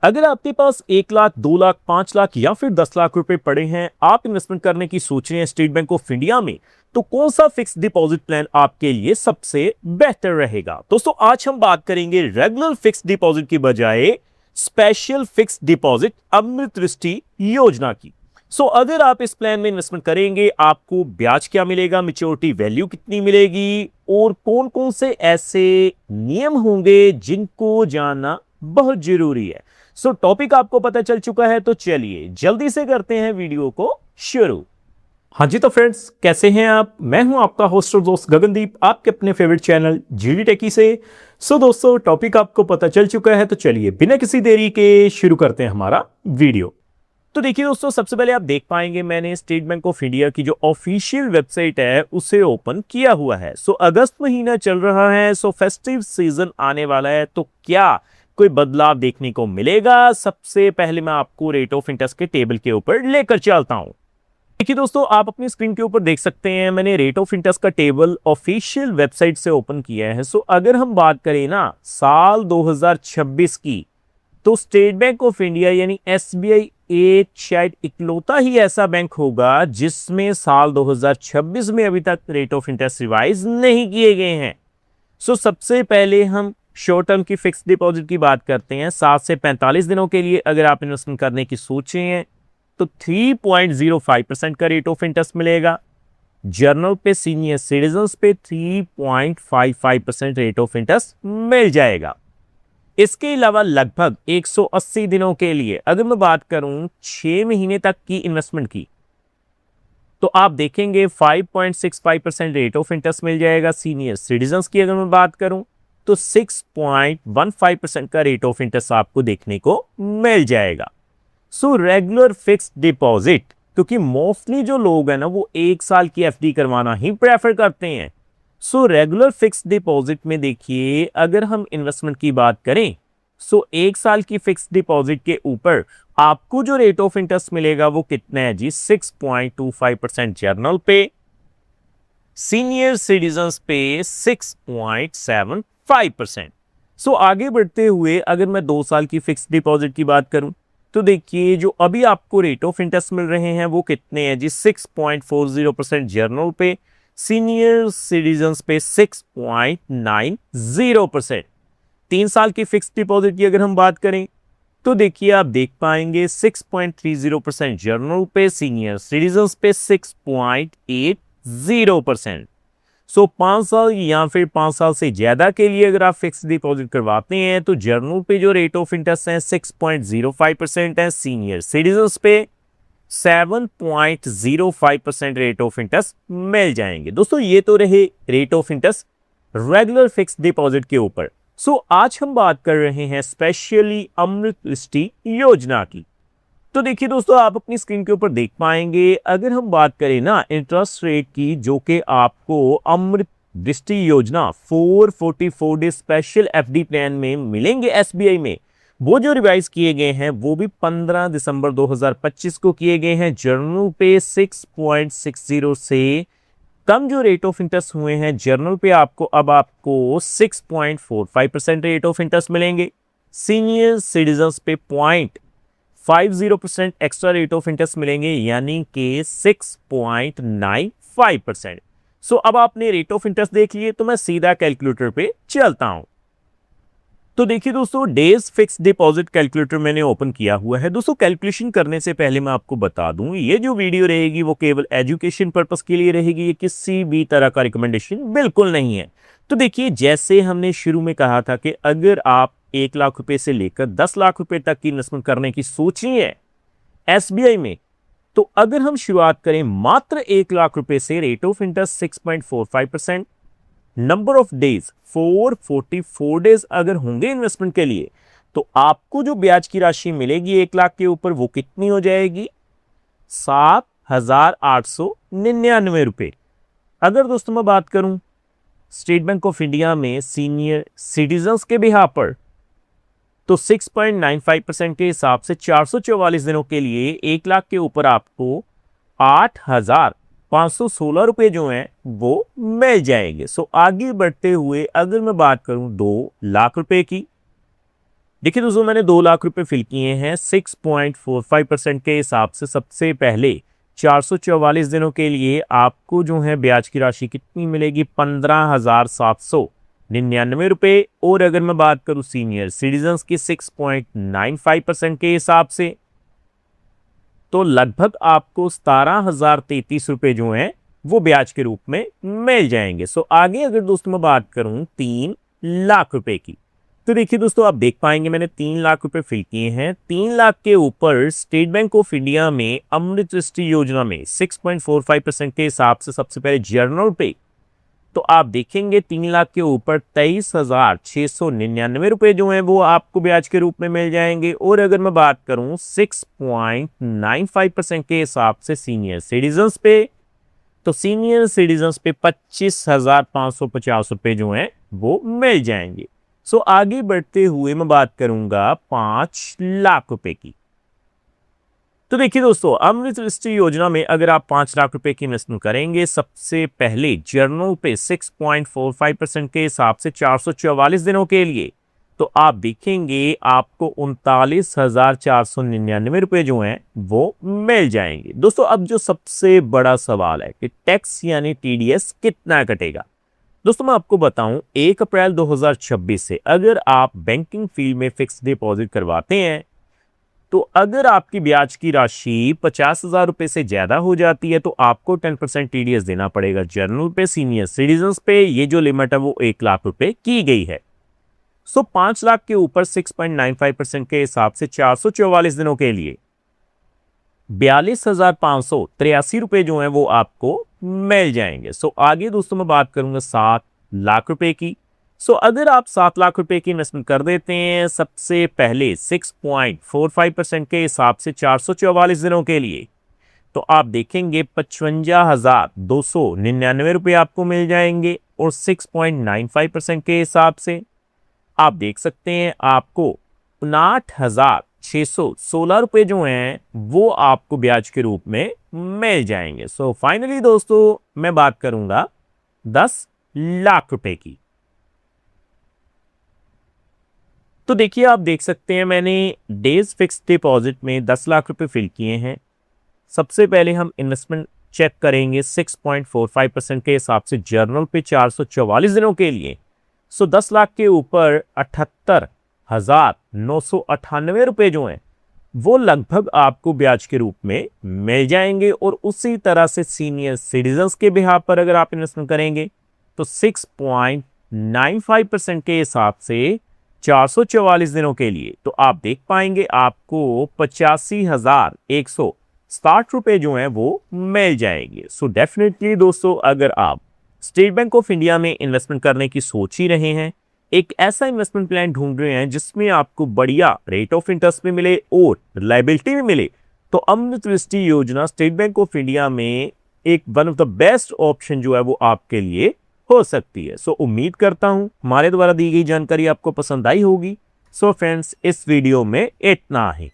अगर आपके पास 1 लाख, 2 लाख, 5 लाख या फिर 10 लाख रुपए पड़े हैं, आप इन्वेस्टमेंट करने की सोच रहे हैं स्टेट बैंक ऑफ इंडिया में, तो कौन सा फिक्स डिपॉजिट प्लान आपके लिए सबसे बेहतर रहेगा? दोस्तों, आज हम बात करेंगे रेगुलर फिक्स डिपॉजिट की बजाय स्पेशल फिक्स डिपॉजिट अमृत दृष्टि योजना की। अगर आप इस प्लान में इन्वेस्टमेंट करेंगे, आपको ब्याज क्या मिलेगा, मैच्योरिटी वैल्यू कितनी मिलेगी और कौन कौन से ऐसे नियम होंगे जिनको जानना बहुत जरूरी है। टॉपिक आपको पता चल चुका है, तो चलिए जल्दी से करते हैं वीडियो को शुरू। हाँ जी, तो फ्रेंड्स, कैसे हैं आप? मैं हूं आपका होस्ट और दोस्त गगनदीप, आपके अपने फेवरेट चैनल जीडी टेकी से। दोस्तों, टॉपिक आपको पता चल चुका है, तो चलिए बिना किसी देरी के शुरू करते हैं हमारा वीडियो। तो देखिए दोस्तों, सबसे पहले आप देख पाएंगे मैंने स्टेट बैंक ऑफ इंडिया की जो ऑफिशियल वेबसाइट है उसे ओपन किया हुआ है। अगस्त महीना चल रहा है, फेस्टिव सीजन आने वाला है, तो क्या कोई बदलाव देखने को मिलेगा? सबसे पहले मैं आपको रेट ऑफ इंटरेस्ट के टेबल के ऊपर लेकर चलता हूं। देखिए दोस्तों, आप अपनी स्क्रीन के ऊपर देख सकते हैं, मैंने रेट ऑफ इंटरेस्ट का टेबल ऑफिशियल वेबसाइट से ओपन किया है। अगर हम बात करें ना साल 2026 की, तो स्टेट बैंक ऑफ इंडिया यानी एसबीआई एक शायद इकलौता ही ऐसा बैंक होगा जिसमें साल 2026 में अभी तक रेट ऑफ इंटरेस्ट रिवाइज नहीं किए गए हैं। सबसे पहले हम शॉर्ट टर्म की फिक्स डिपॉजिट की बात करते हैं। 7 से 45 दिनों के लिए अगर आप इन्वेस्टमेंट करने की सोचे हैं, तो 3.05% का रेट ऑफ इंटरेस्ट मिलेगा। जर्नल पे, सीनियर सिटीजन्स पे 3.55% रेट ऑफ इंटरेस्ट मिल जाएगा। इसके अलावा लगभग 180 दिनों के लिए अगर मैं बात करूं 6 महीने तक की इन्वेस्टमेंट की, तो आप देखेंगे 5.65% रेट ऑफ इंटरेस्ट मिल जाएगा। सीनियर सिटीजन्स की अगर मैं बात करूं, तो 6.15% का रेट ऑफ इंटरेस्ट आपको देखने को मिल जाएगा। रेगुलर फिक्स डिपॉजिट, क्योंकि मोस्टली जो लोग हैं ना वो 1 साल की एफडी करवाना ही प्रेफर करते हैं। रेगुलर फिक्स डिपॉजिट में देखिए, अगर हम इन्वेस्टमेंट की बात करें, 1 साल की फिक्स डिपॉजिट के ऊपर आपको जो रेट ऑफ इंटरेस्ट मिलेगा वो कितना है जी? 6.25% जर्नल पे, सीनियर सिटीजन्स पे 6.75%। आगे बढ़ते हुए अगर मैं 2 साल की फिक्स डिपॉजिट की बात करूं, तो देखिए जो अभी आपको रेट ऑफ इंटरेस्ट मिल रहे हैं वो कितने हैं जी? 6.40% जर्नल पे, सीनियर सिटीजन्स पे 6.90%। 3 साल की फिक्स डिपॉजिट की अगर हम बात करें, तो देखिए आप देख पाएंगे 6.30% जर्नल पे, सीनियर सिटीजन्स पे 6.80%। 5 साल या फिर 5 साल से ज्यादा के लिए अगर आप फिक्स डिपॉजिट करवाते हैं, तो जर्नल पे जो रेट ऑफ इंटरेस्ट है 6.05% है, सीनियर सिटीजन्स पे 7.05% रेट ऑफ इंटरेस्ट मिल जाएंगे। दोस्तों, ये तो रहे rate of interest regular fix deposit के ऊपर। आज हम बात कर रहे हैं स्पेशली अमृत दृष्टि योजना की। तो देखिए दोस्तों, आप अपनी स्क्रीन के ऊपर देख पाएंगे, अगर हम बात करें ना इंटरेस्ट रेट की, जो कि आपको अमृत दृष्टि योजना 444 डे स्पेशल एफडी प्लान में मिलेंगे एसबीआई में, वो जो रिवाइज किए गए हैं वो भी 15 दिसंबर 2025 को किए गए हैं। जर्नल पे 6.60 से कम जो रेट ऑफ इंटरेस्ट हुए हैं जर्नल पे, आपको 6.45% रेट ऑफ इंटरेस्ट मिलेंगे। सीनियर सिटीजन्स पे 0.50% एक्स्ट्रा रेट ऑफ इंटरेस्ट मिलेंगे, यानी कि 6.95%। अब आपने रेट ऑफ इंटरेस्ट देख लिए, तो मैं सीधा कैलकुलेटर पे चलता हूं। तो देखिए दोस्तों, डेज फिक्स डिपॉजिट कैलकुलेटर मैंने ओपन किया हुआ है। दोस्तों, कैलकुलेशन करने से पहले मैं आपको बता दूं, ये जो वीडियो रहेगी वो केवल एजुकेशन पर्पस के लिए रहेगी, ये किसी भी तरह का रिकमेंडेशन बिल्कुल नहीं है। तो देखिए, जैसे हमने शुरू में कहा था कि अगर आप 1 लाख रुपए से लेकर 10 लाख रुपए तक की इन्वेस्टमेंट करने की सोच रही है एसबीआई में, तो अगर हम शुरुआत करें मात्र 1 लाख रुपए से, rate of interest 6.45%, number of days 444 days अगर होंगे इन्वेस्टमेंट के लिए, तो आपको जो ब्याज की राशि मिलेगी 1 लाख के ऊपर वो कितनी हो जाएगी? 7,899 रुपए। अगर दोस्तों मैं बात करूं स्टेट बैंक ऑफ इंडिया में सीनियर सिटीजन्स के बिहाफ पर, तो 6.95% के हिसाब से 444 दिनों के लिए 1 लाख के ऊपर आपको 8,516 रुपए जो हैं वो मिल जाएंगे। आगे बढ़ते हुए अगर मैं बात करूं 2 लाख रुपए की, देखिए दोस्तों, मैंने 2 लाख रुपए फिल किए हैं 6.45% के हिसाब से। सबसे पहले 444 दिनों के लिए आपको जो है ब्याज की राशि कितनी मिलेगी, 15,799 रुपए। और अगर मैं बात करूं सीनियर सिटीजन्स की 6.95% के हिसाब से, तो लगभग आपको 17,033 रुपए जो हैं वो ब्याज के रूप में मिल जाएंगे। सो आगे अगर दोस्तों मैं बात करूं 3 लाख रुपए की, तो देखिए दोस्तों, आप देख पाएंगे मैंने 3 लाख रुपए फिल किए हैं। 3 लाख के ऊपर स्टेट बैंक ऑफ इंडिया में अमृत दृष्टि योजना में 6.45% के हिसाब से सबसे पहले जर्नल पे, तो आप देखेंगे 3 लाख के ऊपर 23,699 रुपए जो हैं वो आपको ब्याज के रूप में मिल जाएंगे। और अगर मैं बात करूं 6.95% के हिसाब से सीनियर सिटीजन्स पे, तो सीनियर सिटीजन्स पे 25,550 रुपए जो हैं वो मिल जाएंगे। सो आगे बढ़ते हुए मैं बात करूंगा 5 लाख रुपए की। तो देखिए दोस्तों, अमृत दृष्टि योजना में अगर आप 5 लाख रुपए की इन्वेस्टमेंट करेंगे, सबसे पहले जर्नल पे 6.45% के हिसाब से 444 दिनों के लिए, तो आप देखेंगे आपको 39,499 रुपए जो हैं वो मिल जाएंगे। दोस्तों, अब जो सबसे बड़ा सवाल है कि टैक्स यानी टीडीएस कितना कटेगा। दोस्तों मैं आपको बताऊं, 1 अप्रैल 2026 से अगर आप बैंकिंग फील्ड में फिक्स डिपॉजिट करवाते हैं, तो अगर आपकी ब्याज की राशि 50,000 रुपए से ज्यादा हो जाती है, तो आपको 10% टीडीएस देना पड़ेगा जर्नल पे, सीनियर सिटीजन्स पे। ये जो लिमिट है वो 1 लाख रुपए की गई है। सो 5 लाख के ऊपर 6.95% के हिसाब से 444 दिनों के लिए 42,583 रुपए जो है वो आपको मिल जाएंगे। सो आगे दोस्तों मैं बात करूंगा 7 लाख रुपए की। सो अगर आप 7 लाख रुपए की इन्वेस्टमेंट कर देते हैं, सबसे पहले 6.45% के हिसाब से 444 दिनों के लिए, तो आप देखेंगे 55,299 रुपए आपको मिल जाएंगे। और 6.95% के हिसाब से आप देख सकते हैं आपको 59,616 रुपए जो हैं वो आपको ब्याज के रूप में मिल जाएंगे। सो फाइनली दोस्तों मैं बात करूंगा 10 लाख रुपए की। तो देखिए, आप देख सकते हैं मैंने डेज फिक्स डिपॉजिट में 10 लाख रुपए फिल किए हैं। सबसे पहले हम इन्वेस्टमेंट चेक करेंगे 6.45% के हिसाब से जर्नल पे 444 दिनों के लिए। सो 10 लाख के ऊपर 78,998 रुपए जो हैं वो लगभग आपको ब्याज के रूप में मिल जाएंगे। और उसी तरह से सीनियर सिटीजन्स के बिहाफ पर अगर आप इन्वेस्टमेंट करेंगे, तो 6.95% के हिसाब से 444 दिनों के लिए, तो आप देख पाएंगे आपको 85,160 रुपए जो हैं वो मिल जाएंगे। सो डेफिनेटली दोस्तों, अगर आप स्टेट बैंक ऑफ इंडिया में इन्वेस्टमेंट करने की सोच ही रहे हैं, एक ऐसा इन्वेस्टमेंट प्लान ढूंढ रहे हैं जिसमें आपको बढ़िया रेट ऑफ इंटरेस्ट भी मिले और रिलायबिलिटी भी मिले, तो अमृत दृष्टि योजना स्टेट बैंक ऑफ इंडिया में एक one of the best option जो है वो आपके लिए हो सकती है। सो उम्मीद करता हूं हमारे द्वारा दी गई जानकारी आपको पसंद आई होगी। सो फ्रेंड्स, इस वीडियो में इतना ही।